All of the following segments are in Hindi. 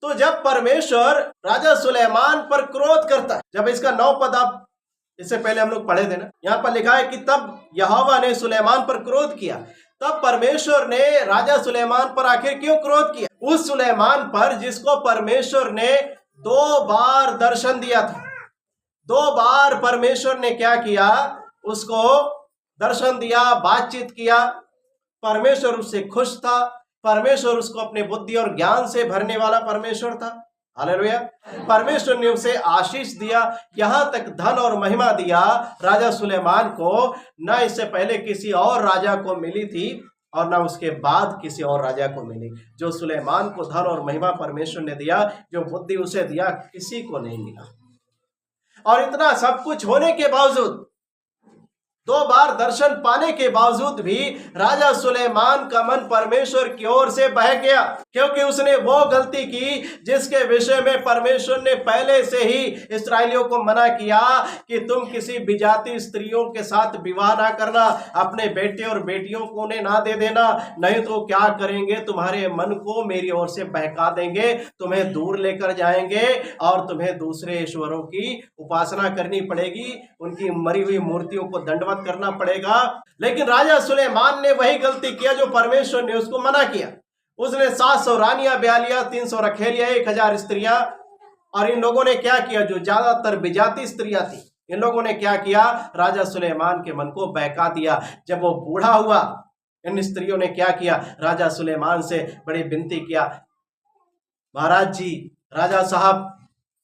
तो जब परमेश्वर राजा सुलेमान पर क्रोध करता है, जब इसका 9 पद आप इससे पहले हम लोग पढ़े थे ना, यहाँ पर लिखा है कि तब यहोवा ने सुलेमान पर क्रोध किया। तब परमेश्वर ने राजा सुलेमान पर आखिर क्यों क्रोध किया? उस सुलेमान पर जिसको परमेश्वर ने 2 बार दर्शन दिया था। 2 बार परमेश्वर ने क्या किया? उसको दर्शन दिया, बातचीत किया। परमेश्वर उससे खुश था। परमेश्वर उसको अपने बुद्धि और ज्ञान से भरने वाला परमेश्वर था। हालेलुया। परमेश्वर ने उसे आशीष दिया, यहां तक धन और महिमा दिया राजा सुलेमान को, न इससे पहले किसी और राजा को मिली थी और न उसके बाद किसी और राजा को मिली। जो सुलेमान को धन और महिमा परमेश्वर ने दिया, जो बुद्धि उसे दिया, किसी को नहीं मिला। और इतना सब कुछ होने के बावजूद, 2 बार दर्शन पाने के बावजूद भी राजा सुलेमान का मन परमेश्वर की ओर से बह गया, क्योंकि उसने वो गलती की जिसके विषय में परमेश्वर ने पहले से ही इस्राएलियों को मना किया कि तुम किसी विजाती स्त्रियों के साथ विवाह ना करना, अपने बेटे और बेटियों को उन्हें ना दे देना, नहीं तो क्या करेंगे? तुम्हारे मन को मेरी ओर से बहका देंगे, तुम्हें दूर लेकर जाएंगे और तुम्हें दूसरे ईश्वरों की उपासना करनी पड़ेगी, उनकी मरी हुई मूर्तियों को दंडवत करना पड़ेगा। लेकिन राजा सुलेमान ने वही गलती किया जो परमेश्वर ने उसको मना किया। उसने 700 रानियां ब्याह लिया, 300 रखेलियां, 1000 स्त्रियां। और इन लोगों ने क्या किया? जो ज्यादातर विजाती स्त्रियां थी, इन लोगों ने क्या किया? राजा सुलेमान के मन को बहका दिया। जब वो बूढ़ा हुआ, इन स्त्रियों ने क्या किया? राजा सुलेमान से बड़ी विनती किया, महाराज जी, राजा साहब,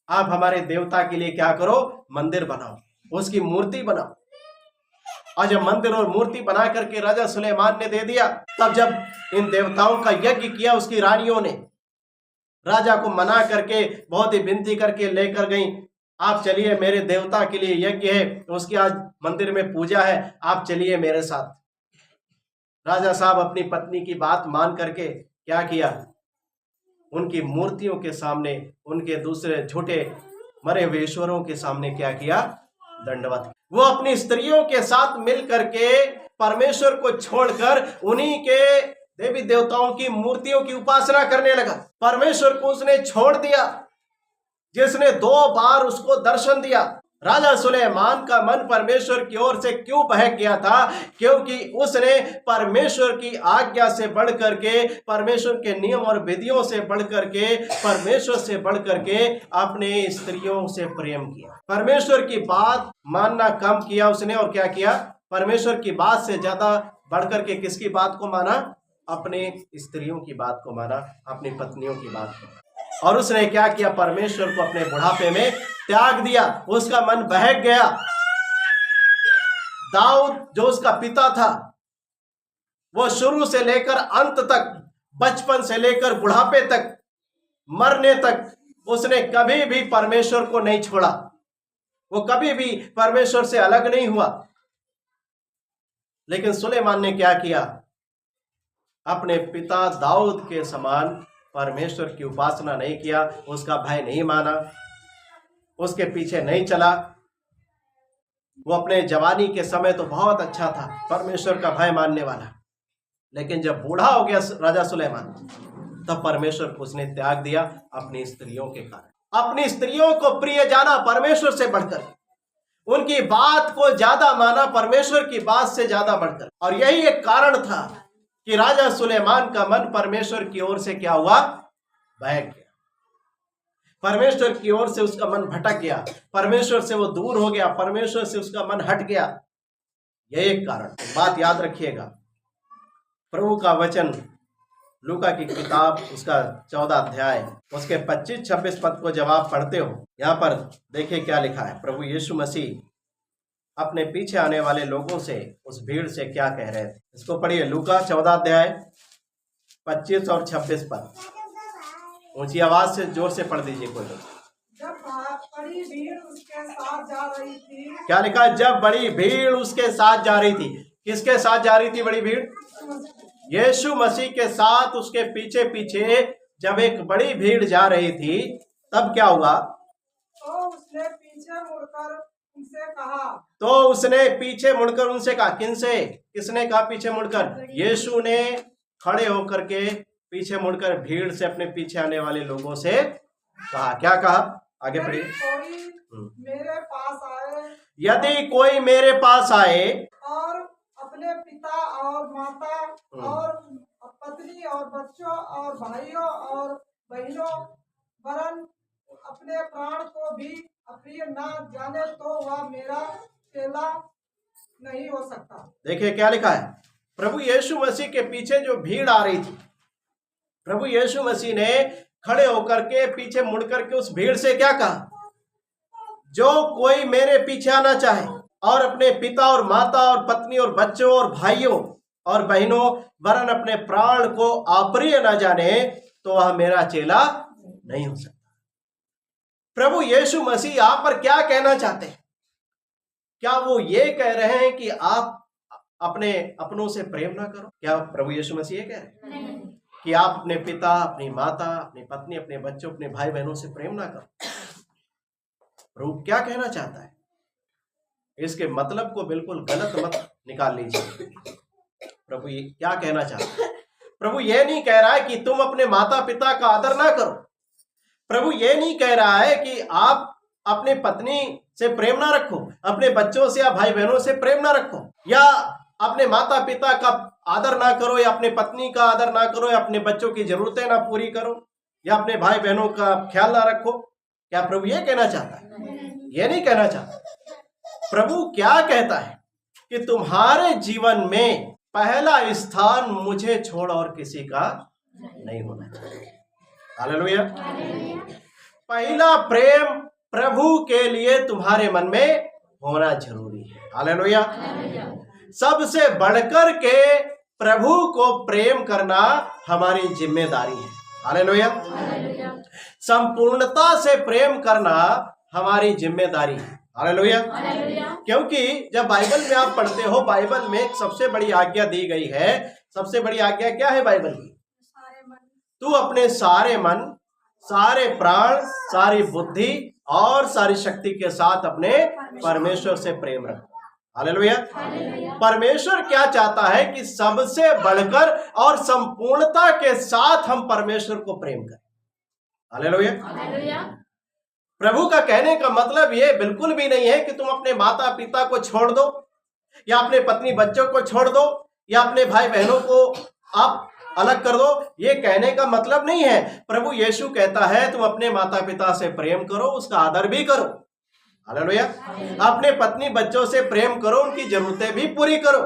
आप हमारे देवता के लिए क्या करो? मंदिर बनाओ, उसकी मूर्ति बनाओ। और जब मंदिर और मूर्ति बना करके राजा सुलेमान ने दे दिया, तब जब इन देवताओं का यज्ञ किया, उसकी रानियों ने राजा को मना करके बहुत ही विनती करके लेकर गई, आप चलिए, मेरे देवता के लिए यज्ञ है, उसकी आज मंदिर में पूजा है, आप चलिए मेरे साथ। राजा साहब अपनी पत्नी की बात मान करके क्या किया? उनकी मूर्तियों के सामने, उनके दूसरे झूठे मरे हुए ईश्वरों के सामने क्या किया? दंडवत। वो अपनी स्त्रियों के साथ मिल करके परमेश्वर को छोड़कर उन्हीं के देवी देवताओं की मूर्तियों की उपासना करने लगा। परमेश्वर को उसने छोड़ दिया जिसने 2 बार उसको दर्शन दिया। राजा सुलेमान का मन परमेश्वर की ओर से क्यों बहक गया था? क्योंकि उसने परमेश्वर की आज्ञा से बढ़ करके, परमेश्वर के नियम और विधियों से बढ़ करके, परमेश्वर से बढ़ करके अपने स्त्रियों से प्रेम किया। परमेश्वर की बात मानना कम किया उसने, और क्या किया? परमेश्वर की बात से ज्यादा बढ़ करके किसकी बात को माना? अपने स्त्रियों की बात को माना, अपनी पत्नियों की बात को। और उसने क्या किया? परमेश्वर को अपने बुढ़ापे में त्याग दिया। उसका मन बहक गया। दाऊद जो उसका पिता था, वो शुरू से लेकर अंत तक, बचपन से लेकर बुढ़ापे तक, मरने तक, उसने कभी भी परमेश्वर को नहीं छोड़ा। वो कभी भी परमेश्वर से अलग नहीं हुआ। लेकिन सुलेमान ने क्या किया? अपने पिता दाऊद के समान परमेश्वर की उपासना नहीं किया, उसका भय नहीं माना, उसके पीछे नहीं चला। वो अपने जवानी के समय तो बहुत अच्छा था, परमेश्वर का भय मानने वाला, लेकिन जब बूढ़ा हो गया राजा सुलेमान, तब परमेश्वर को उसने त्याग दिया अपनी स्त्रियों के कारण। अपनी स्त्रियों को प्रिय जाना परमेश्वर से बढ़कर, उनकी बात को ज्यादा माना परमेश्वर की बात से ज्यादा बढ़कर। और यही एक कारण था कि राजा सुलेमान का मन परमेश्वर की ओर से क्या हुआ? बहक गया। परमेश्वर की ओर से उसका मन भटक गया, परमेश्वर से वो दूर हो गया, परमेश्वर से उसका मन हट गया। यह एक कारण। बात याद रखिएगा, प्रभु का वचन लूका की किताब उसका 14 अध्याय उसके 25-26 पद को जब आप पढ़ते हो, यहाँ पर देखिए क्या लिखा है। प्रभु यीशु मसीह अपने पीछे आने वाले लोगों से, उस भीड़ से क्या कह रहे थे? इसको पढ़िए, लूका 14 अध्याय 25 और 26 पद। ऊंची आवाज से जोर से पढ़ दीजिए कोई लोग। जब बड़ी भीड़ उसके साथ जा रही थी। क्या लिखा है? जब बड़ी भीड़ उसके साथ जा रही थी। किसके साथ जा रही थी बड़ी भीड़? यीशु मसीह के साथ उसके पीछे पीछे जब एक बड़ी भीड़ जा रही थी, तब क्या हुआ? तो उसने पीछे मुड़कर उनसे कहा। किनसे? किसने कहा पीछे मुड़कर? यीशु ने खड़े होकर के पीछे मुड़कर भीड़ से अपने पीछे आने वाले लोगों से कहा, क्या कहा? आगे पढ़िए। कोई मेरे पास आए यदि कोई मेरे पास आए और अपने पिता और माता और पत्नी और बच्चों और भाइयों और बहनों वरन अपने प्राण को भी अप्रिय ना जाने तो वह मेरा चेला नहीं हो सकता। देखिए क्या लिखा है, प्रभु यीशु मसीह के पीछे जो भीड़ आ रही थी, प्रभु यीशु मसीह ने खड़े होकर के पीछे मुड़ करके उस भीड़ से क्या कहा? जो कोई मेरे पीछे आना चाहे और अपने पिता और माता और पत्नी और बच्चों और भाइयों और बहनों वरन अपने प्राण को अप्रिय न जाने तो वह मेरा चेला नहीं हो सकता। प्रभु यीशु मसीह यहां पर क्या कहना चाहते हैं? क्या वो ये कह रहे हैं कि आप अपने अपनों से प्रेम ना करो? क्या प्रभु यीशु मसीह ये कह रहे हैं कि आप अपने पिता, अपनी माता, अपनी पत्नी, अपने बच्चों, अपने भाई बहनों से प्रेम ना करो? प्रभु क्या कहना चाहता है? इसके मतलब को बिल्कुल गलत मत निकाल लीजिए। प्रभु ये क्या कहना चाहता है? प्रभु ये नहीं कह रहा है कि तुम अपने माता पिता का आदर ना करो। प्रभु ये नहीं कह रहा है कि आप अपने पत्नी से प्रेम ना रखो, अपने बच्चों से या भाई बहनों से प्रेम ना रखो, या अपने माता पिता का आदर ना करो, या अपने पत्नी का आदर ना करो, या अपने बच्चों की जरूरतें ना पूरी करो, या अपने भाई बहनों का ख्याल ना रखो। क्या प्रभु ये कहना चाहता है? ये नहीं कहना चाहता। प्रभु क्या कहता है कि तुम्हारे जीवन में पहला स्थान मुझे छोड़ और किसी का नहीं होना चाहिए। हालेलुया। पहला प्रेम प्रभु के लिए तुम्हारे मन में होना जरूरी है। हालेलुया। सबसे बढ़कर के प्रभु को प्रेम करना हमारी जिम्मेदारी है। हालेलुया। संपूर्णता से प्रेम करना हमारी जिम्मेदारी है। हालेलुया। क्योंकि जब बाइबल में आप पढ़ते हो, बाइबल में एक सबसे बड़ी आज्ञा दी गई है। सबसे बड़ी आज्ञा क्या है बाइबल की? तू अपने सारे मन, सारे प्राण, सारी बुद्धि और सारी शक्ति के साथ अपने परमेश्वर से प्रेम रख। हालेलुया। परमेश्वर क्या चाहता है कि सबसे बढ़कर और संपूर्णता के साथ हम परमेश्वर को प्रेम करें। हालेलुया। प्रभु का कहने का मतलब ये बिल्कुल भी नहीं है कि तुम अपने माता पिता को छोड़ दो, या अपने पत्नी बच्चों को छोड़ दो, या अपने भाई बहनों को आप अलग कर दो। ये कहने का मतलब नहीं है। प्रभु यीशु कहता है तुम अपने माता पिता से प्रेम करो, उसका आदर भी करो। हालेलुया। अपने पत्नी बच्चों से प्रेम करो, उनकी जरूरतें भी पूरी करो।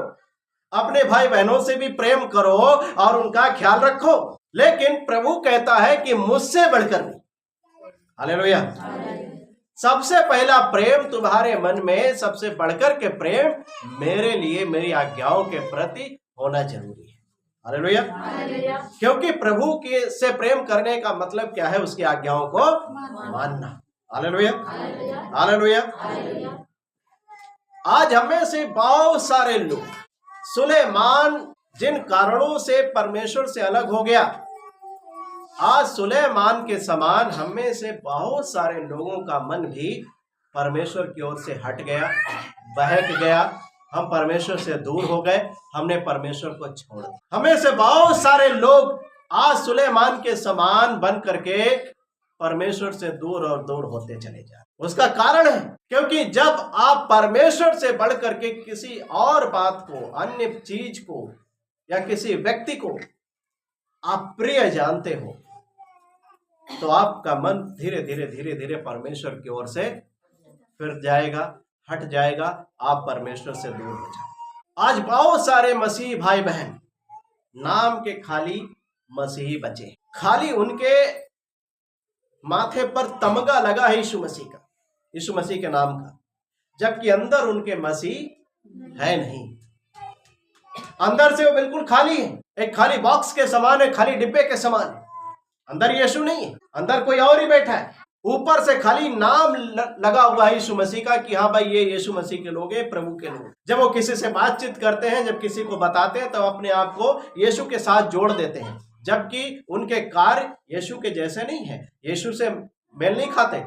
अपने भाई बहनों से भी प्रेम करो और उनका ख्याल रखो। लेकिन प्रभु कहता है कि मुझसे बढ़कर भी। हालेलुया। सबसे पहला प्रेम तुम्हारे मन में, सबसे बढ़कर के प्रेम मेरे लिए, मेरी आज्ञाओं के प्रति होना जरूरी है। हालेलुया। क्योंकि प्रभु के से प्रेम करने का मतलब क्या है? उसकी आज्ञाओं को मानना। हालेलुया। हालेलुया। आज हमें से बहुत सारे लोग, सुलेमान जिन कारणों से परमेश्वर से अलग हो गया, आज सुलेमान के समान हमें से बहुत सारे लोगों का मन भी परमेश्वर की ओर से हट गया, बहक गया। हम परमेश्वर से दूर हो गए, हमने परमेश्वर को छोड़ दिया। हमें से बहुत सारे लोग आज सुलेमान के समान बन करके परमेश्वर से दूर और दूर होते चले जा रहे। उसका कारण है क्योंकि जब आप परमेश्वर से बढ़ करके किसी और बात को, अन्य चीज को या किसी व्यक्ति को आप प्रिय जानते हो, तो आपका मन धीरे धीरे धीरे धीरे परमेश्वर की ओर से फिर जाएगा, हट जाएगा, आप परमेश्वर से दूर हो जाओ। आज बहुत सारे मसीही भाई बहन नाम के खाली मसीही बचे, खाली उनके माथे पर तमगा लगा है यीशु मसीह का, यीशु मसीह के नाम का, जबकि अंदर उनके मसीह है नहीं। अंदर से वो बिल्कुल खाली है, एक खाली बॉक्स के समान है, खाली डिब्बे के समान है। अंदर यीशु नहीं है, अंदर कोई और ही बैठा है। ऊपर से खाली नाम लगा हुआ है यीशु मसीह का कि हाँ भाई ये यीशु मसीह के लोग हैं, प्रभु के लोग। जब वो किसी से बातचीत करते हैं, जब किसी को बताते हैं, तो अपने आप को यीशु के साथ जोड़ देते हैं, जबकि उनके कार्य यीशु के जैसे नहीं है, यीशु से मेल नहीं खाते।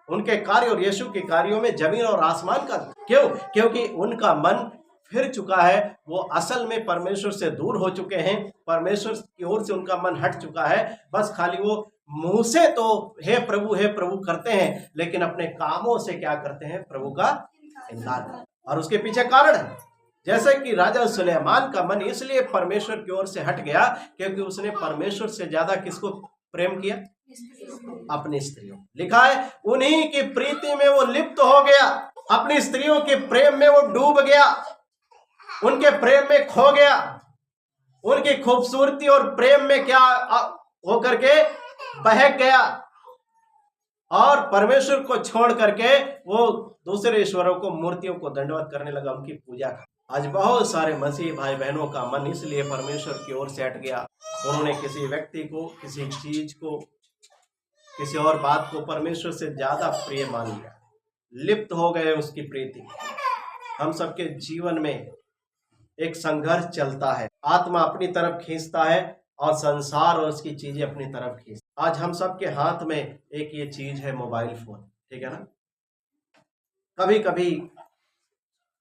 उनके कार्य और यीशु के कार्यों में जमीन और आसमान का। क्यों? क्योंकि उनका मन फिर चुका है, वो असल में परमेश्वर से दूर हो चुके हैं, परमेश्वर की ओर से उनका मन हट चुका है। बस खाली वो मुंह से तो हे प्रभु करते हैं, लेकिन अपने कामों से क्या करते हैं? प्रभु का इनकार करते हैं। और उसके पीछे कारण है, जैसे कि राजा सुलेमान का मन इसलिए परमेश्वर की ओर से हट गया क्योंकि उसने परमेश्वर से ज्यादा किसको प्रेम किया? अपनी स्त्रियों। लिखा है उन्हीं की प्रीति में वो लिप्त हो गया, अपनी स्त्रियों के प्रेम में वो डूब गया, उनके प्रेम में खो गया, उनकी खूबसूरती और प्रेम में क्या होकर के बहक गया, और परमेश्वर को छोड़ करके वो दूसरे ईश्वरों को, मूर्तियों को दंडवत करने लगा, उनकी पूजा कर। आज बहुत सारे मसीह भाई बहनों का मन इसलिए परमेश्वर की ओर से हट गया, उन्होंने किसी व्यक्ति को, किसी चीज को, किसी और बात को परमेश्वर से ज्यादा प्रिय मान लिया, लिप्त हो गए उसकी प्रीति। हम सबके जीवन में एक संघर्ष चलता है, आत्मा अपनी तरफ खींचता है और संसार और उसकी चीजें अपनी तरफ खींचता। आज हम सबके हाथ में एक ये चीज है, मोबाइल फोन, ठीक है ना। कभी कभी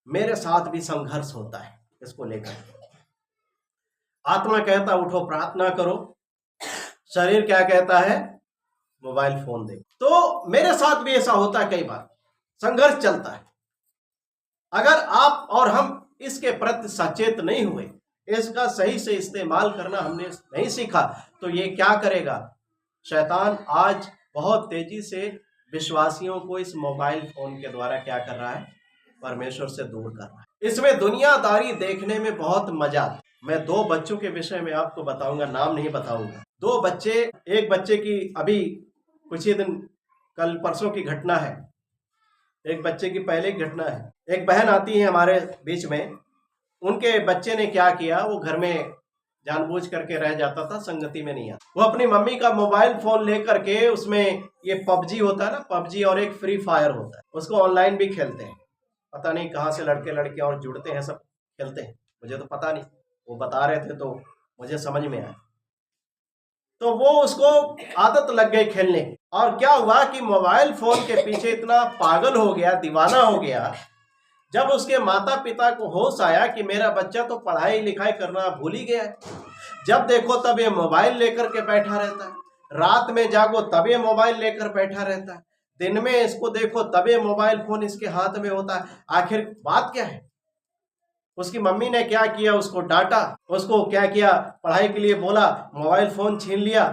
मेरे साथ भी संघर्ष होता है इसको लेकर। आत्मा कहता उठो प्रार्थना करो, शरीर क्या कहता है? मोबाइल फोन दे। तो मेरे साथ भी ऐसा होता है, कई बार संघर्ष चलता है। अगर आप और हम इसके प्रति सचेत नहीं हुए, इसका सही से इस्तेमाल करना हमने नहीं सीखा, तो ये क्या करेगा? शैतान आज बहुत तेजी से विश्वासियों को इस मोबाइल फोन के द्वारा क्या कर रहा है? परमेश्वर से दूर कर रहा है। इसमें दुनियादारी देखने में बहुत मजा आता है। मैं 2 बच्चों के विषय में आपको बताऊंगा, नाम नहीं बताऊंगा। 2 बच्चे, एक बच्चे की अभी कुछ ही दिन, कल परसों की घटना है, एक बच्चे की पहले की घटना है। एक बहन आती है हमारे बीच में, उनके बच्चे ने क्या किया, वो घर में जानबूझ करके रह जाता था, संगति में नहीं आता। वो अपनी मम्मी का मोबाइल फोन लेकर के, उसमें ये पबजी होता है ना, पबजी और एक फ्री फायर होता है, उसको ऑनलाइन भी खेलते हैं। पता नहीं कहाँ से लड़के लड़के और जुड़ते हैं, सब खेलते हैं, मुझे तो पता नहीं, वो बता रहे थे तो मुझे समझ में आया। तो वो उसको आदत लग गई खेलने की, और क्या हुआ कि मोबाइल फोन के पीछे इतना पागल हो गया, दीवाना हो गया। जब उसके माता पिता को होश आया कि मेरा बच्चा तो पढ़ाई लिखाई करना भूल ही गया है, जब देखो तब ये मोबाइल लेकर के बैठा रहता है, रात में जागो तब ये मोबाइल लेकर बैठा रहता है, दिन में इसको देखो तब ये मोबाइल फोन इसके हाथ में होता है। आखिर बात क्या है? उसकी मम्मी ने क्या किया? उसको डांटा, उसको क्या किया? पढ़ाई के लिए बोला, मोबाइल फोन छीन लिया।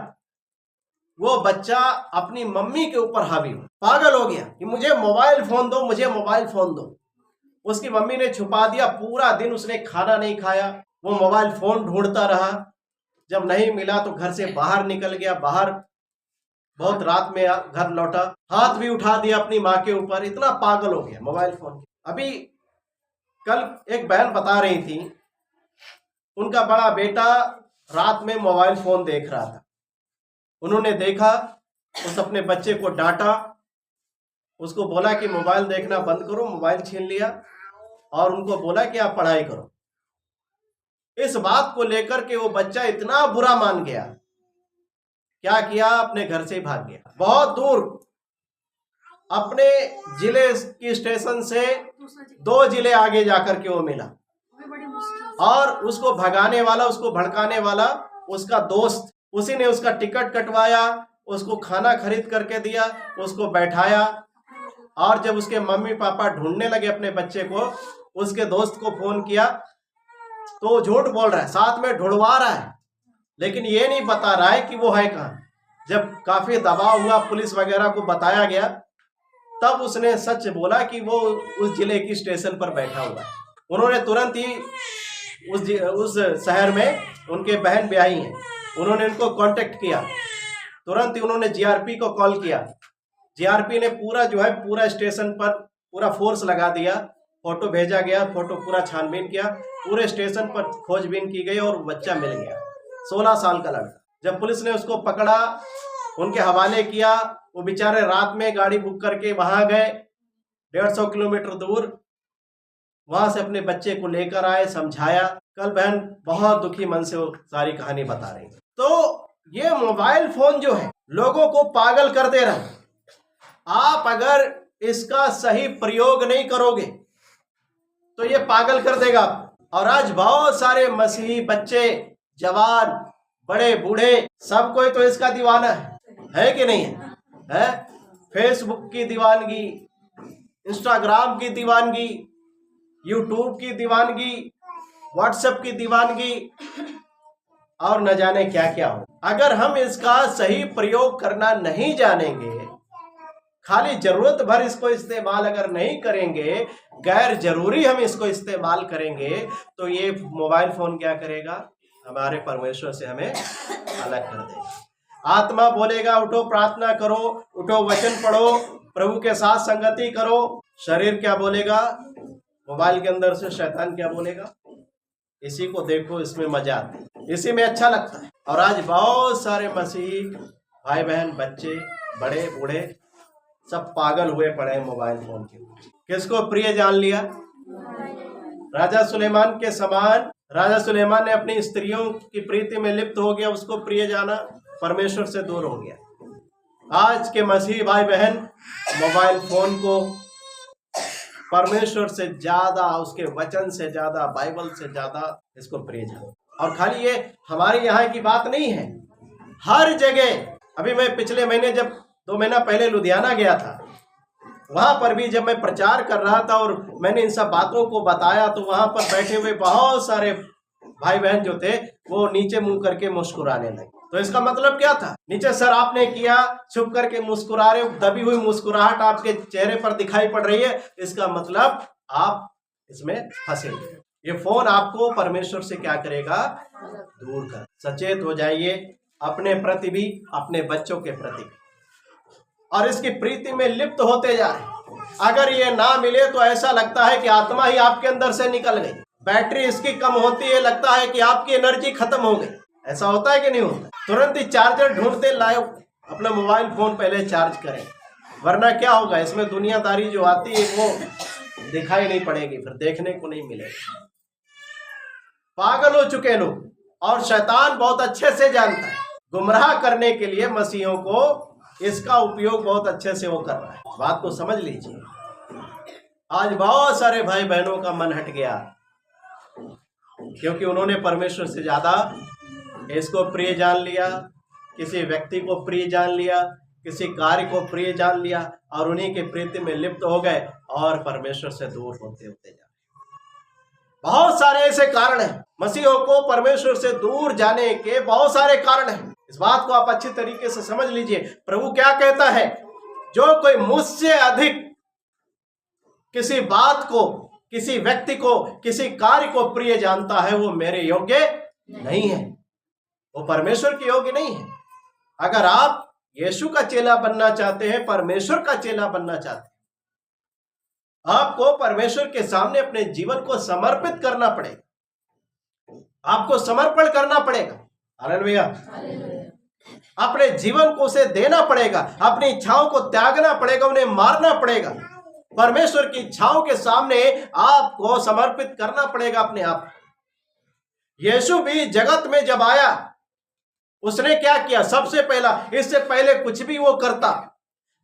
वो बच्चा अपनी मम्मी के ऊपर हावी हो, पागल हो गया कि मुझे मोबाइल फोन दो, मुझे मोबाइल फोन दो। उसकी मम्मी ने छुपा दिया, पूरा दिन उसने खाना नहीं खाया, वो मोबाइल फोन ढूंढता रहा। जब नहीं मिला तो घर से बाहर निकल गया, बाहर बहुत रात में घर लौटा, हाथ भी उठा दिया अपनी माँ के ऊपर, इतना पागल हो गया मोबाइल फोन। अभी कल एक बहन बता रही थी, उनका बड़ा बेटा रात में मोबाइल फोन देख रहा था। उन्होंने देखा, उस अपने बच्चे को डांटा, उसको बोला कि मोबाइल देखना बंद करो, मोबाइल छीन लिया, और उनको बोला कि आप पढ़ाई करो। इस बात को लेकर के वो बच्चा इतना बुरा मान गया, क्या किया? अपने घर से भाग गया, बहुत दूर, अपने जिले की स्टेशन से 2 जिले आगे जाकर के वो मिला, और उसको भगाने वाला, उसको भड़काने वाला उसका दोस्त, उसी ने उसका टिकट कटवाया, उसको खाना खरीद करके दिया, उसको बैठाया। और जब उसके मम्मी पापा ढूंढने लगे अपने बच्चे को, उसके दोस्त को फोन किया तो झूठ बोल रहा है, साथ में ढूंढवा रहा है, लेकिन ये नहीं बता रहा है कि वो है कहाँ। जब काफी दबाव हुआ, पुलिस वगैरह को बताया गया, तब उसने सच बोला कि वो उस जिले की स्टेशन पर बैठा हुआ है। उन्होंने तुरंत ही उस शहर में उनके बहन ब्याही हैं, उन्होंने उनको कांटेक्ट किया, तुरंत ही उन्होंने जीआरपी को कॉल किया। जीआरपी ने पूरा जो है पूरा स्टेशन पर पूरा फोर्स लगा दिया, फोटो भेजा गया, फोटो पूरा छानबीन किया, पूरे स्टेशन पर खोजबीन की गई और बच्चा मिल गया, 16 साल का लड़का। जब पुलिस ने उसको पकड़ा, उनके हवाले किया, वो बेचारे रात में गाड़ी बुक करके वहां गए, 150 किलोमीटर दूर, वहां से अपने बच्चे को लेकर आए, समझाया। कल बहन बहुत दुखी मन से वो सारी कहानी बता रही। तो ये मोबाइल फोन जो है लोगों को पागल कर दे रहा है। आप अगर इसका सही प्रयोग नहीं करोगे तो ये पागल कर देगा। और आज बहुत सारे मसीही बच्चे, जवान, बड़े बूढ़े, सब कोई तो इसका दीवाना है कि नहीं है? फेसबुक की दीवानगी, इंस्टाग्राम की दीवानगी, यूट्यूब की दीवानगी, व्हाट्सएप की दीवानगी, और न जाने क्या क्या हो। अगर हम इसका सही प्रयोग करना नहीं जानेंगे, खाली जरूरत भर इसको इस्तेमाल अगर नहीं करेंगे, गैर जरूरी हम इसको इस्तेमाल करेंगे, तो ये मोबाइल फोन क्या करेगा? हमारे परमेश्वर से हमें अलग कर देगा। आत्मा बोलेगा उठो प्रार्थना करो, उठो वचन पढ़ो, प्रभु के साथ संगति करो। शरीर क्या बोलेगा? मोबाइल के अंदर से शैतान क्या बोलेगा? इसी को देखो, इसमें मजा आता है, इसी में अच्छा लगता है। और आज बहुत सारे मसीही भाई बहन, बच्चे, बड़े बूढ़े सब पागल हुए पड़े हैं मोबाइल फोन के। किसको प्रिय जान लिया? राजा सुलेमान के समान राजा सुलेमान ने अपनी स्त्रियों की प्रीति में लिप्त हो गया, उसको प्रिय जाना, परमेश्वर से दूर हो गया। आज के मसीही भाई बहन मोबाइल फोन को परमेश्वर से ज्यादा, उसके वचन से ज्यादा, बाइबल से ज्यादा इसको प्रिय जाना। और खाली ये हमारे यहाँ की बात नहीं है, हर जगह। अभी मैं पिछले महीने जब 2 महीना पहले लुधियाना गया था, वहां पर भी जब मैं प्रचार कर रहा था और मैंने इन सब बातों को बताया, तो वहां पर बैठे हुए बहुत सारे भाई बहन जो थे वो नीचे मुंह करके मुस्कुराने लगे। तो इसका मतलब क्या था? नीचे सर आपने किया, छुप करके मुस्कुरा रहे हो, दबी हुई मुस्कुराहट आपके चेहरे पर दिखाई पड़ रही है, इसका मतलब आप इसमें फंसे। ये फोन आपको परमेश्वर से क्या करेगा? दूर कर। सचेत हो जाइए अपने प्रति भी, अपने बच्चों के प्रति भी, और इसकी प्रीति में लिप्त होते जा रहे। अगर ये ना मिले तो ऐसा लगता है कि आत्मा ही आपके अंदर से निकल गई, बैटरी इसकी कम होती है, लगता है कि आपकी एनर्जी खत्म हो गई। ऐसा होता है कि नहीं होता? तुरंत ही चार्जर ढूंढते लाए, अपना मोबाइल फोन पहले चार्ज करें, वरना क्या होगा? इसमें दुनियादारी जो आती है वो दिखाई नहीं पड़ेगी, फिर देखने को नहीं मिलेगी। पागल हो चुके लोग, और शैतान बहुत अच्छे से जानता है गुमराह करने के लिए मसीहों को, इसका उपयोग बहुत अच्छे से वो कर रहा है। बात को समझ लीजिए। आज बहुत सारे भाई बहनों का मन हट गया, क्योंकि उन्होंने परमेश्वर से ज्यादा इसको प्रिय जान लिया, किसी व्यक्ति को प्रिय जान लिया, किसी कार्य को प्रिय जान लिया, और उन्हीं के प्रीति में लिप्त हो गए और परमेश्वर से दूर होते होते जा रहे। बहुत सारे ऐसे कारण हैं, मसीहों को परमेश्वर से दूर जाने के बहुत सारे कारण हैं। इस बात को आप अच्छी तरीके से समझ लीजिए। प्रभु क्या कहता है? जो कोई मुझसे अधिक किसी बात को, किसी व्यक्ति को, किसी कार्य को प्रिय जानता है, वो मेरे योग्य नहीं है, वो परमेश्वर के योग्य नहीं है। अगर आप यीशु का चेला बनना चाहते हैं, परमेश्वर का चेला बनना चाहते हैं, आपको परमेश्वर के सामने अपने जीवन को समर्पित करना पड़ेगा, आपको समर्पण करना पड़ेगा। हालेलुया। अपने जीवन को उसे देना पड़ेगा, अपनी इच्छाओं को त्यागना पड़ेगा, उन्हें मारना पड़ेगा। परमेश्वर की इच्छाओं के सामने आपको समर्पित करना पड़ेगा अपने आप। यीशु भी जगत में जब आया, उसने क्या किया? सबसे पहला, इससे पहले कुछ भी वो करता,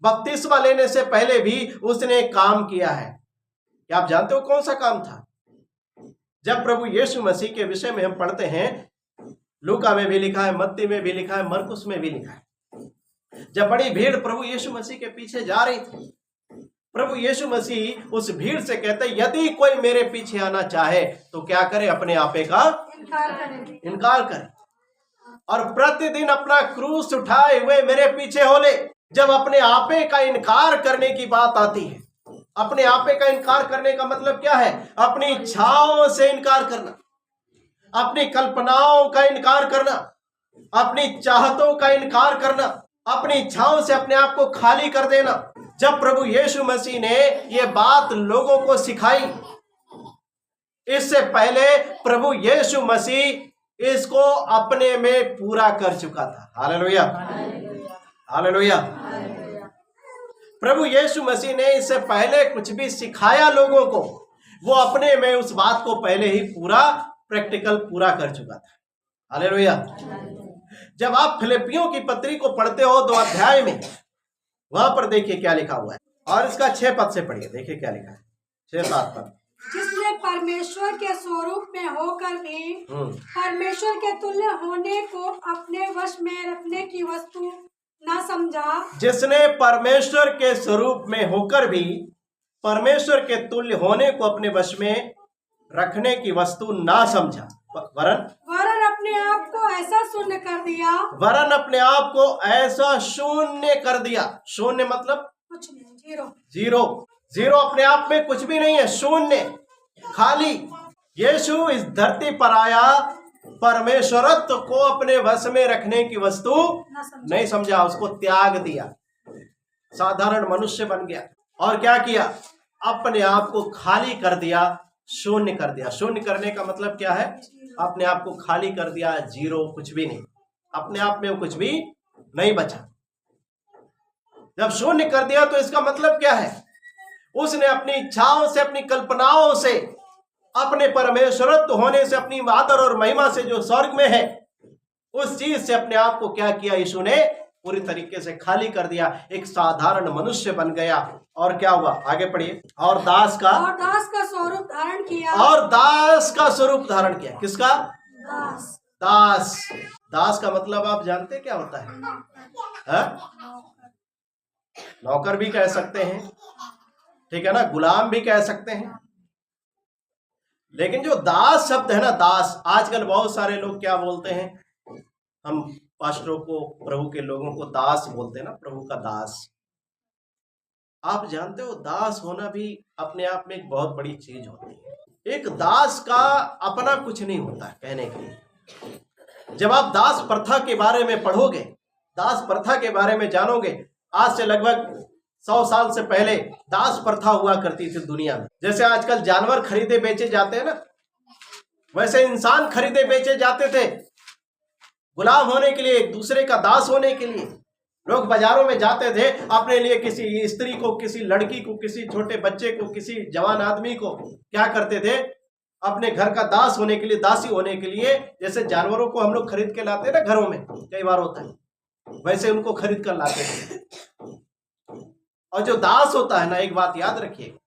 बपतिस्मा लेने से पहले भी उसने काम किया है। क्या आप जानते हो कौन सा काम था? जब प्रभु यीशु मसीह के विषय में हम पढ़ते हैं, लूका में भी लिखा है, मत्ती में भी लिखा है, मरकुस में भी लिखा है, जब बड़ी भीड़ प्रभु यीशु मसीह के पीछे जा रही थी, प्रभु यीशु मसीह उस भीड़ से कहते, यदि कोई मेरे पीछे आना चाहे तो क्या करे? अपने आपे का इनकार करे और प्रतिदिन अपना क्रूस उठाए हुए मेरे पीछे हो ले। जब अपने आपे का इनकार करने की बात आती है, अपने आपे का इनकार करने का मतलब क्या है? अपनी इच्छाओं से इनकार करना, अपनी कल्पनाओं का इनकार करना, अपनी चाहतों का इनकार करना, अपनी इच्छाओं से अपने आप को खाली कर देना। जब प्रभु यीशु मसीह ने ये बात लोगों को सिखाई, इससे पहले प्रभु यीशु मसीह इसको अपने में पूरा कर चुका था। Hallelujah, hallelujah. प्रभु यीशु मसीह ने इससे पहले कुछ भी सिखाया लोगों को, वो अपने में उस बात को पहले ही पूरा प्रैक्टिकल पूरा कर चुका था। हालेलुया। जब आप फिलिपियों की पत्री को पढ़ते हो 2 अध्याय में, वहां पर देखिए क्या लिखा हुआ है, और इसका 6 पद से पढ़िए, देखिए क्या लिखा है, 6-7 पद। जिसने परमेश्वर के स्वरूप में होकर भी परमेश्वर के तुल्य होने को अपने वश में रखने की वस्तु न समझा। जिसने परमेश्वर के स्वरूप में होकर भी परमेश्वर के तुल्य होने को अपने वश में रखने की वस्तु ना समझा, वरन अपने आप को ऐसा शून्य कर दिया। वरन अपने आप को ऐसा शून्य कर दिया। शून्य मतलब कुछ नहीं, जीरो। जीरो। जीरो अपने आप में कुछ भी नहीं है, शून्य, खाली। यीशु इस धरती पर आया, परमेश्वरत्व को अपने वश में रखने की वस्तु नहीं समझा, उसको त्याग दिया, साधारण मनुष्य बन गया और क्या किया? अपने आप को खाली कर दिया, शून्य कर दिया। शून्य करने का मतलब क्या है? अपने आप को खाली कर दिया, जीरो, कुछ भी नहीं, अपने आप में वो कुछ भी नहीं बचा। जब शून्य कर दिया तो इसका मतलब क्या है? उसने अपनी इच्छाओं से, अपनी कल्पनाओं से, अपने परमेश्वरत्व होने से, अपनी आदर और महिमा से जो स्वर्ग में है, उस चीज से अपने आप को क्या किया? यीशु ने पूरी तरीके से खाली कर दिया, एक साधारण मनुष्य बन गया। और क्या हुआ? आगे पढ़िए। और दास का स्वरूप धारण किया। और दास का स्वरूप धारण किया। किसका? दास। दास। दास का मतलब आप जानते क्या होता है? नौकर भी कह सकते हैं, ठीक है ना, गुलाम भी कह सकते हैं। लेकिन जो दास शब्द है ना, दास, आजकल बहुत सारे लोग क्या बोलते हैं, हम पास्टरों को, प्रभु के लोगों को दास बोलते हैं ना, प्रभु का दास। आप जानते हो दास होना भी अपने आप में एक बहुत बड़ी चीज होती है। एक दास का अपना कुछ नहीं होता है कहने के लिए। जब आप दास प्रथा के बारे में पढ़ोगे, दास प्रथा के बारे में जानोगे, आज से लगभग 100 साल से पहले दास प्रथा हुआ करती थी दुनिया में। जैसे आजकल जानवर खरीदे बेचे जाते हैं ना, वैसे इंसान खरीदे बेचे जाते थे गुलाम होने के लिए, एक दूसरे का दास होने के लिए। लोग बाजारों में जाते थे, अपने लिए किसी स्त्री को, किसी लड़की को, किसी छोटे बच्चे को, किसी जवान आदमी को क्या करते थे? अपने घर का दास होने के लिए, दासी होने के लिए, जैसे जानवरों को हम लोग खरीद के लाते हैं ना घरों में, कई बार होता है, वैसे उनको खरीद कर लाते थे। और जो दास होता है ना, एक बात याद रखिए,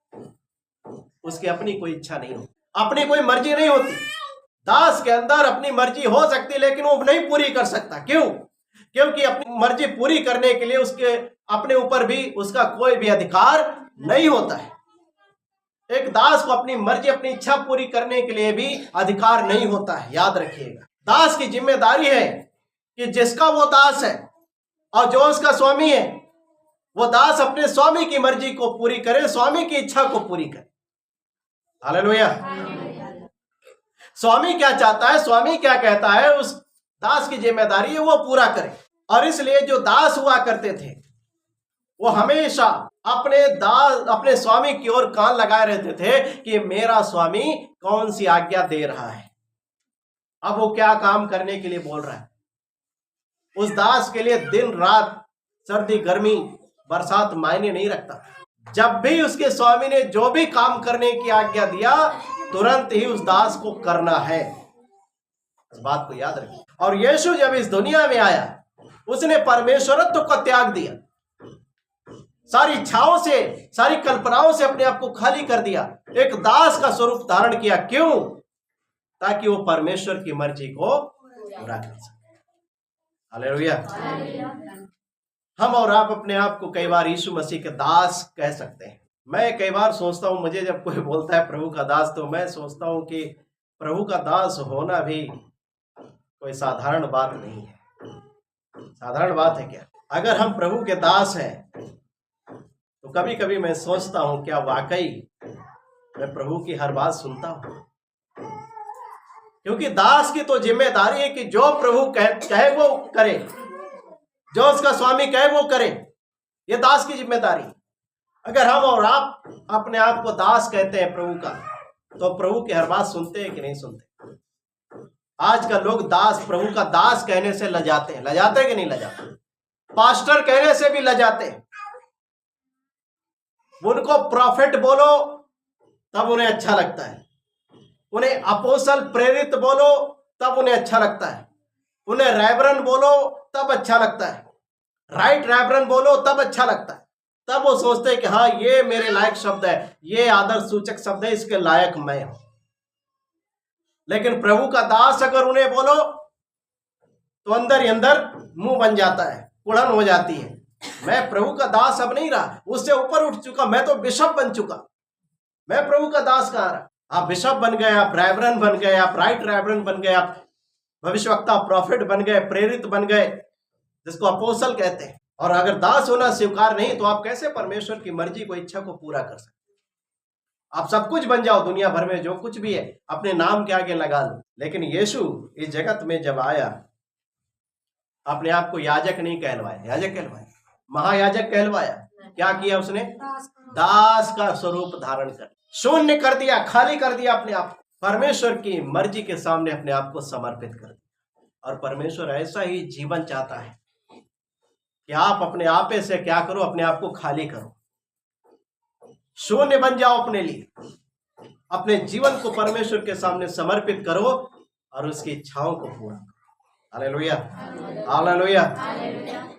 उसकी अपनी कोई इच्छा नहीं होती, अपनी कोई मर्जी नहीं होती। दास के अंदर अपनी मर्जी हो सकती है, लेकिन वो नहीं पूरी कर सकता। क्यों? क्योंकि अपनी मर्जी पूरी करने के लिए उसके अपने ऊपर भी उसका कोई भी अधिकार नहीं होता है। एक दास को अपनी मर्जी, अपनी इच्छा पूरी करने के लिए भी अधिकार नहीं होता है, याद रखिएगा। दास की जिम्मेदारी है कि जिसका वो दास है और जो उसका स्वामी है, वो दास अपने स्वामी की मर्जी को पूरी करे, स्वामी की इच्छा को पूरी करे। हालेलुया। स्वामी क्या चाहता है, स्वामी क्या कहता है, उस दास की जिम्मेदारी है वो पूरा करे। और इसलिए जो दास हुआ करते थे वो हमेशा अपने स्वामी की ओर कान लगाए रहते थे कि मेरा स्वामी कौन सी आज्ञा दे रहा है, अब वो क्या काम करने के लिए बोल रहा है। उस दास के लिए दिन रात, सर्दी गर्मी बरसात मायने नहीं रखता। जब भी उसके स्वामी ने जो भी काम करने की आज्ञा दिया, तुरंत ही उस दास को करना है। इस बात को याद रखिए। और यीशु जब इस दुनिया में आया, उसने परमेश्वरत्व को त्याग दिया, सारी इच्छाओं से, सारी कल्पनाओं से अपने आप को खाली कर दिया, एक दास का स्वरूप धारण किया। क्यों? ताकि वो परमेश्वर की मर्जी को पूरा कर सके। हालेलुया। हम और आप अपने आप को कई बार यीशु मसीह के दास कह सकते हैं। मैं कई बार सोचता हूं, मुझे जब कोई बोलता है प्रभु का दास, तो मैं सोचता हूं कि प्रभु का दास होना भी कोई साधारण बात नहीं है। साधारण बात है क्या? अगर हम प्रभु के दास हैं तो कभी कभी मैं सोचता हूं, क्या वाकई मैं प्रभु की हर बात सुनता हूं? क्योंकि दास की तो जिम्मेदारी है कि जो प्रभु कहे वो करे, जो उसका स्वामी कहे वो करे। ये दास की जिम्मेदारी। अगर हम और आप अपने आप को दास कहते हैं प्रभु का, तो प्रभु की हर बात सुनते हैं कि नहीं सुनते? आजकल लोग प्रभु का दास कहने से लजाते हैं। लजाते हैं कि नहीं लजाते? पास्टर कहने से भी लजाते हैं। उनको प्रॉफिट बोलो तब उन्हें अच्छा लगता है, उन्हें अपोस्तल प्रेरित बोलो तब उन्हें अच्छा लगता है, उन्हें रेवरन बोलो तब अच्छा लगता है, राइट रेवरन बोलो तब अच्छा लगता है, तब वो सोचते हैं कि हाँ ये मेरे लायक शब्द है, ये आदर सूचक शब्द है, इसके लायक मैं हूं। लेकिन प्रभु का दास अगर उन्हें बोलो तो अंदर ही अंदर मुंह बन जाता है, कुड़न हो जाती है। मैं प्रभु का दास अब नहीं रहा, उससे ऊपर उठ चुका, मैं तो बिशप बन चुका, मैं प्रभु का दास कहाँ रहा। आप बिशप बन गए, आप रेवरन बन गए, आप राइट रेवरन बन गए, आप भविष्यवक्ता प्रॉफिट बन गए, प्रेरित बन गए, जिसको अपोस्तल कहते हैं। और अगर दास होना स्वीकार नहीं तो आप कैसे परमेश्वर की मर्जी को, इच्छा को पूरा कर सकते? आप सब कुछ बन जाओ, दुनिया भर में जो कुछ भी है अपने नाम के आगे लगा लो। लेकिन यीशु इस जगत में जब आया, अपने आप को याजक नहीं कहलवाया, याजक कहलवाया, महायाजक कहलवाया। क्या किया उसने? दास का स्वरूप धारण कर शून्य कर दिया, खाली कर दिया अपने आप को, परमेश्वर की मर्जी के सामने अपने आप को समर्पित कर दिया। और परमेश्वर ऐसा ही जीवन चाहता है कि आप अपने आपे से क्या करो, अपने आप को खाली करो, शून्य बन जाओ अपने लिए, अपने जीवन को परमेश्वर के सामने समर्पित करो और उसकी इच्छाओं को पूरा करो। Hallelujah, hallelujah.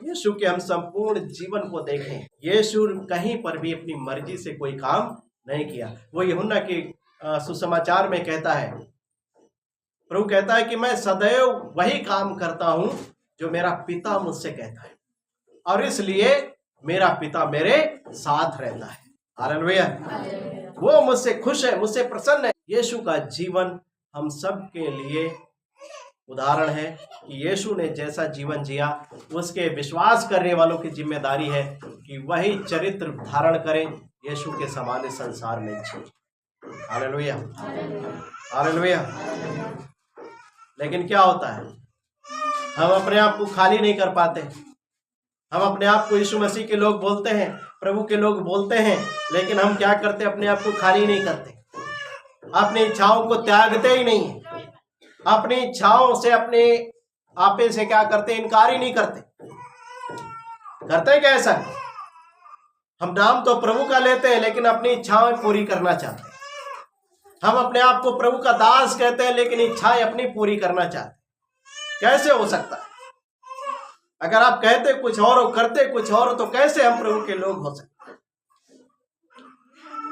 यीशु के हम संपूर्ण जीवन को देखें, यीशु कहीं पर भी अपनी मर्जी से कोई काम नहीं किया। वो यूहन्ना के सुसमाचार में कहता है, प्रभु कहता है कि मैं सदैव वही काम करता हूं जो मेरा पिता मुझसे कहता है, और इसलिए मेरा पिता मेरे साथ रहता है। हालेलुया। वो मुझसे खुश है, मुझसे प्रसन्न है। यीशु का जीवन हम सब के लिए उदाहरण है कि यीशु ने जैसा जीवन जिया, उसके विश्वास करने वालों की जिम्मेदारी है कि वही चरित्र धारण करें, यीशु के समान इस संसार में जिए। Hallelujah, hallelujah. लेकिन क्या होता है, हम अपने आप को खाली नहीं कर पाते। हम अपने आप को यीशु मसीह के लोग बोलते हैं, प्रभु के लोग बोलते हैं, लेकिन हम क्या करते, अपने आप को खाली नहीं करते, अपनी इच्छाओं को त्यागते ही नहीं, अपनी इच्छाओं से, अपने आपे से क्या करते, इनकार ही नहीं करते। करते क्या ऐसा? हम नाम तो प्रभु का लेते हैं लेकिन अपनी इच्छाएं पूरी करना चाहते हैं। हम अपने आप को प्रभु का दास कहते हैं लेकिन इच्छाएं अपनी पूरी करना चाहते हैं। कैसे हो सकता है? अगर आप कहते कुछ और और करते कुछ और तो कैसे हम प्रभु के लोग हो सकते?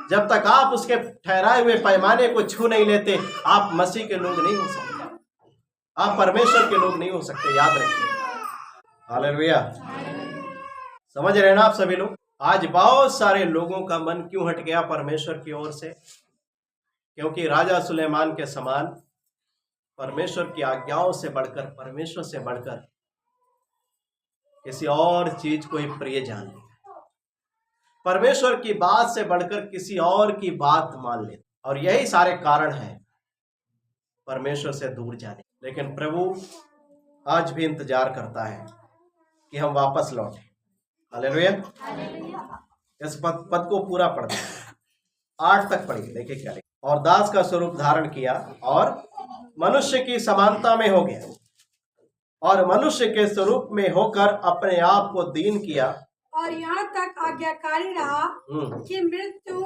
जब तक आप उसके ठहराए हुए पैमाने को छू नहीं लेते, आप मसीह के लोग नहीं हो सकते, आप परमेश्वर के लोग नहीं हो सकते। याद रखिए। हालेलुया। समझ रहे ना आप सभी लोग? आज बहुत सारे लोगों का मन क्यों हट गया परमेश्वर की ओर से? क्योंकि राजा सुलेमान के समान परमेश्वर की आज्ञाओं से बढ़कर, परमेश्वर से बढ़कर किसी और चीज को ही प्रिय जान लिया, परमेश्वर की बात से बढ़कर किसी और की बात मान ले। और यही सारे कारण हैं परमेश्वर से दूर जाने। लेकिन प्रभु आज भी इंतजार करता है कि हम वापस लौटें। हालेलुया। इस पद को पूरा पढ़ दें, 8 तक पढ़िए, देखिए क्या लिखा। और दास का स्वरूप धारण किया और मनुष्य की समानता में हो गया, और मनुष्य के स्वरूप में होकर अपने आप को दीन किया, और यहाँ तक आज्ञाकारी रहा कि मृत्यु,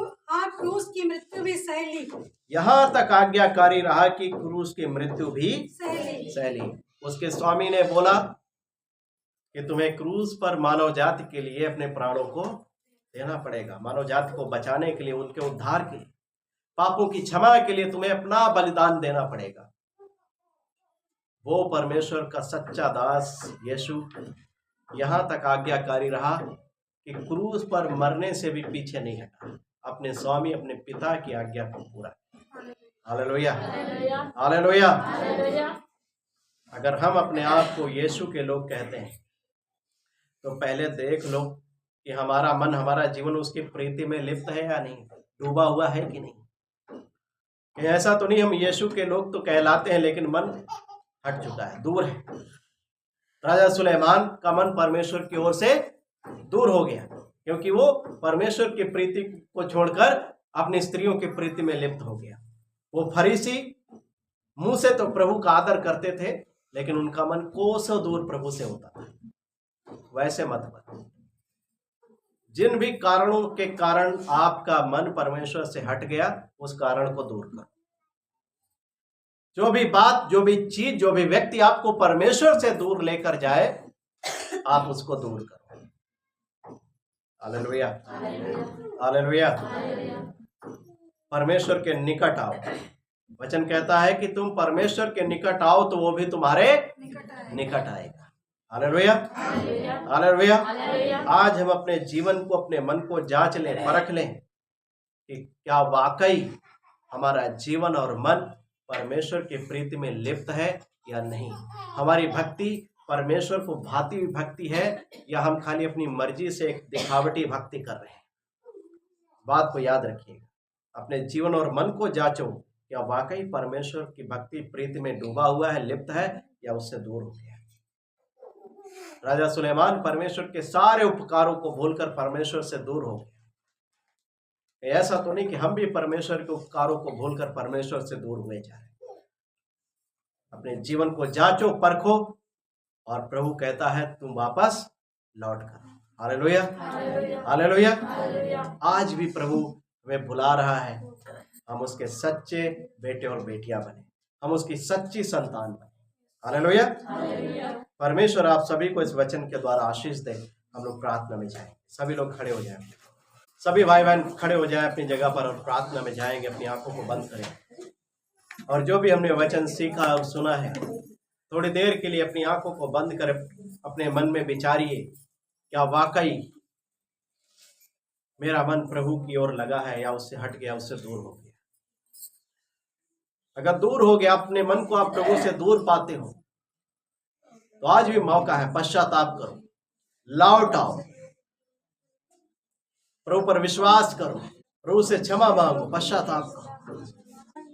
क्रूस की मृत्यु भी सह ली। यहाँ तक आज्ञाकारी रहा कि क्रूस की मृत्यु भी सह ली। उसके स्वामी ने बोला कि तुम्हें क्रूस पर मानव जाति के लिए अपने प्राणों को देना पड़ेगा, मानव जाति को बचाने के लिए, उनके उद्धार के लिए, पापों की क्षमा के लिए तुम्हें अपना बलिदान देना पड़ेगा। वो परमेश्वर का सच्चा दास यीशु यहाँ तक आज्ञाकारी रहा कि क्रूस पर मरने से भी पीछे नहीं हटा, अपने स्वामी, अपने पिता की आज्ञा को पूरा। Hallelujah, hallelujah. अगर हम अपने आप को यीशु के लोग कहते हैं तो पहले देख लो कि हमारा मन, हमारा जीवन उसकी प्रीति में लिप्त है या नहीं, डूबा हुआ है कि नहीं। कि ऐसा तो नहीं हम यीशु के लोग तो कहलाते हैं लेकिन मन हट चुका है, दूर है। राजा सुलेमान का मन परमेश्वर की ओर से दूर हो गया क्योंकि वो परमेश्वर की प्रीति को छोड़कर अपनी स्त्रियों की प्रीति में लिप्त हो गया। वो फरीसी मुंह से तो प्रभु का आदर करते थे लेकिन उनका मन कोसों दूर प्रभु से होता था। वैसे मत बनो। जिन भी कारणों के कारण आपका मन परमेश्वर से हट गया, उस कारण को दूर करो। जो भी बात, जो भी चीज, जो भी व्यक्ति आपको परमेश्वर से दूर लेकर जाए, आप उसको दूर करो। Hallelujah, hallelujah. परमेश्वर के निकट आओ। वचन कहता है कि तुम परमेश्वर के निकट आओ तो वो भी तुम्हारे निकट आएगा। Hallelujah, hallelujah. आज हम अपने जीवन को, अपने मन को जांच लें, परख लें कि क्या वाकई हमारा जीवन और मन परमेश्वर की प्रीति में लिप्त है या नहीं। हमारी भक्ति परमेश्वर को भाती हुई भक्ति है या हम खाली अपनी मर्जी से एक दिखावटी भक्ति कर रहे हैं। बात को याद रखिएगा, अपने जीवन और मन को जांचो, क्या वाकई परमेश्वर की भक्ति प्रीति में डूबा हुआ है, लिप्त है या उससे दूर हो गया। राजा सुलेमान परमेश्वर के सारे उपकारों को भूलकर परमेश्वर से दूर हो गया। ऐसा तो नहीं कि हम भी परमेश्वर के उपकारों को भूलकर परमेश्वर से दूर हुए जा रहे हैं। अपने जीवन को जांचो, परखो, और प्रभु कहता है तुम वापस लौट कर। Hallelujah, hallelujah. आज भी प्रभु हमें बुला रहा है, हम उसके सच्चे बेटे और बेटियां बने, हम उसकी सच्ची संतान बने। हालेलुया। परमेश्वर आप सभी को इस वचन के द्वारा आशीष दे। हम लोग प्रार्थना में जाएंगे। सभी लोग खड़े हो जाएं, सभी भाई बहन खड़े हो जाएं अपनी जगह पर और प्रार्थना में जाएंगे। अपनी आंखों को बंद करें और जो भी हमने वचन सीखा और सुना है, थोड़ी देर के लिए अपनी आंखों को बंद कर अपने मन में विचारिए, क्या वाकई मेरा मन प्रभु की ओर लगा है या उससे हट गया, उससे दूर हो गया। अगर दूर हो गया, अपने मन को आप प्रभु से दूर पाते हो, तो आज भी मौका है, पश्चाताप करो, लौट आओ, प्रभु पर विश्वास करो, प्रभु से क्षमा मांगो, पश्चाताप करो,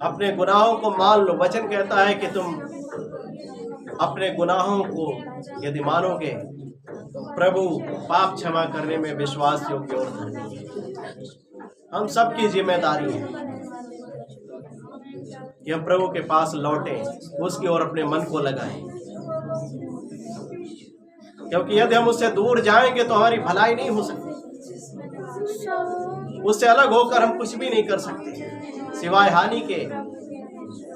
अपने गुनाहों को मान लो। वचन कहता है कि तुम अपने गुनाहों को यदि मानोगे तो प्रभु पाप क्षमा करने में विश्वास योग्य और धर्मी है। हम सबकी जिम्मेदारी है कि हम प्रभु के पास लौटें, उसकी ओर अपने मन को लगाएं, क्योंकि यदि हम उससे दूर जाएंगे तो हमारी भलाई नहीं हो सकती। उससे अलग होकर हम कुछ भी नहीं कर सकते, सिवाय हानि के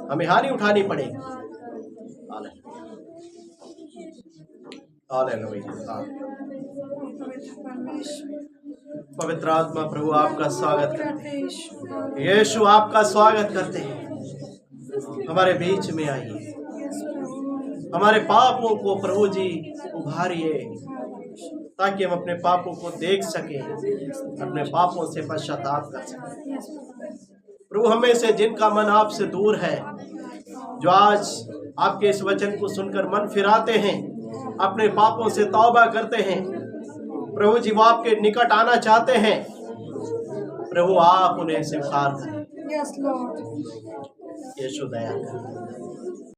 हमें हानि उठानी पड़ेगी। पवित्र आत्मा प्रभु आपका स्वागत करते हैं, यीशु आपका स्वागत करते हैं। हमारे बीच में आइए, हमारे पापों को प्रभु जी उभारिए, ताकि हम अपने पापों को देख सके, अपने पापों से पश्चाताप कर सके। प्रभु हमें से जिनका मन आपसे दूर है, जो आज आपके इस वचन को सुनकर मन फिराते हैं, अपने पापों से तौबा करते हैं, प्रभु जी वो आपके निकट आना चाहते हैं, प्रभु आप उन्हें स्वीकार करें। यीशु दया करें।